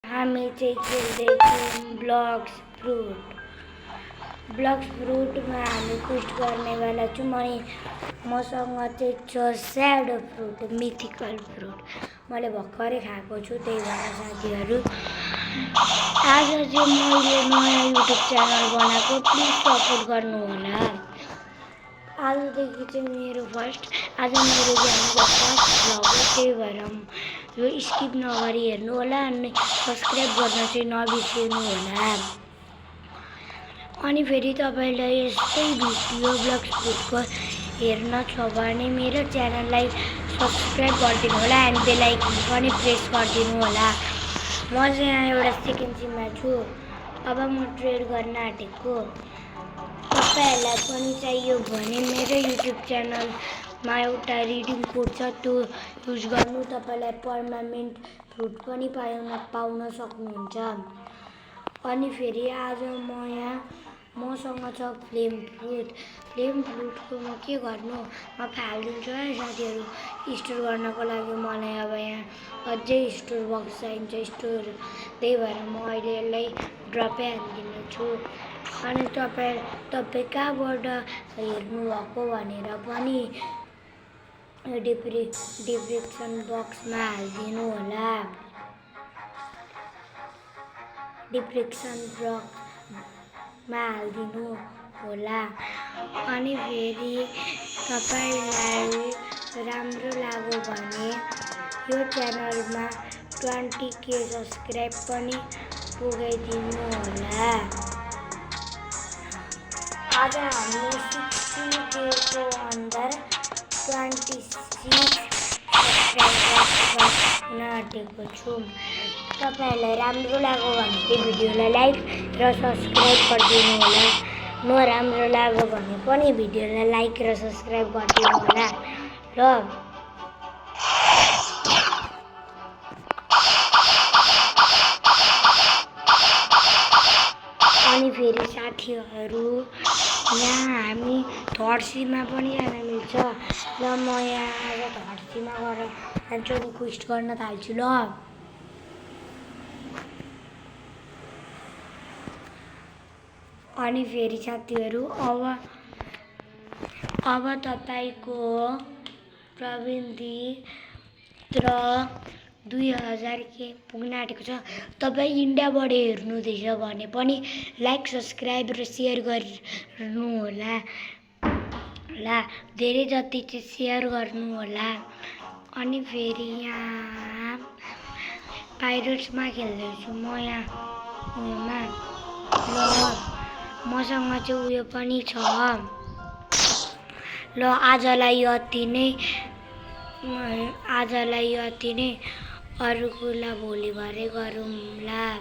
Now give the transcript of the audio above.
हामी चाहिँ खेल्दैछौँ ब्लक्स फ्रुटमा हामी क्विज गर्नेवाला छौँ अनि मसँग चाहिँ छ स्याडो फ्रुट मिथिकल फ्रुट मैले भर्खरै खाएको छु त्यही भएर साथीहरू आज चाहिँ मैले नयाँ युट्युब च्यानल बनाएको प्लिज सपोर्ट गर्नुहोला। आजदेखि चाहिँ मेरो आज मेरो च्यानलको फर्स्ट भ्लग हो त्यही भएर यो स्किप नगरी हेर्नु होला अनि सब्स्क्राइब गर्न चाहिँ नबिर्सिनु होला। अनि फेरि तपाईलाई यस्तै भिडियो ब्लग्स फ्रुटको हेर्न छ भने मेरो च्यानललाई सब्स्क्राइब गरिदिनु होला एन्ड बेल आइकन पनि प्रेस गरिदिनु होला। म चाहिँ यहाँ एउटा सेकेन्ड सिममा छु। अब म ट्रेड गर्न आँटेको। तपाईहरुलाई पनि चाहियो भने मेरो युट्युब च्यानलमा एउटा रिडिङ कोड छ त्यो युज गर्नु तपाईलाई पर्मानेन्ट फ्रुट पनि पाउन सक्नुहुन्छ। अनि फेरि आज मसँग छ फ्लेम फ्रुटको म के गर्नु म फालिदिन्छु है साथीहरु। स्टोर गर्नको लागि मलाई अब यहाँ अझै स्टोर बक्स चाहिन्छ स्टोर त्यही भएर म अहिले यसलाई ड्रपै हान्दिनु छु। अनि तपाई कहाँबाट हेर्नु भएको भनेर पनि डिस्क्रिप्सन बक्समा हालिदिनु होला। अनि फेरि तपाईलाई राम्रो लाग्यो भने यो च्यानलमा 20K सब्स्क्राइब पनि पुगाइदिनु होला। आज हामी 16K को अन्डर 26 सब्स्क्राइबर गर्न आँटेको छौँ। तपाईहरुलाई राम्रो लाग्यो भने चाहिँ भिडियोलाई लाइक र सब्स्क्राइब गरिदिनु होला। नराम्रो लाग्यो भने पनि भिडियोलाई लाइक र सब्स्क्राइब गरिदिनु होला र अनि फेरि साथीहरु यहाँ हामी थर्सीमा पनि जान मिल्छ र म यहाँ आज थर्सीमा गएर जान्छु क्विज गर्न थाल्छु ल। अनि फेरि साथीहरु अब तपाईको प्रविधि 2000K पुग्न आँटेको छ। तपाई इन्डियाबाट हेर्नुहुँदैछ भने पनि लाइक सब्स्क्राइब र शेयर गर्नु होला। धेरै जति चाहिँ शेयर गर्नु होला। अनि फेरि यहाँ पाइरेट्समा खेल्दैछु म यहाँ उयोमा ल मसँग चाहिँ उयो पनि छ ल। आजलाई यति नै अरु कुरा भोलि भरे गरौँला।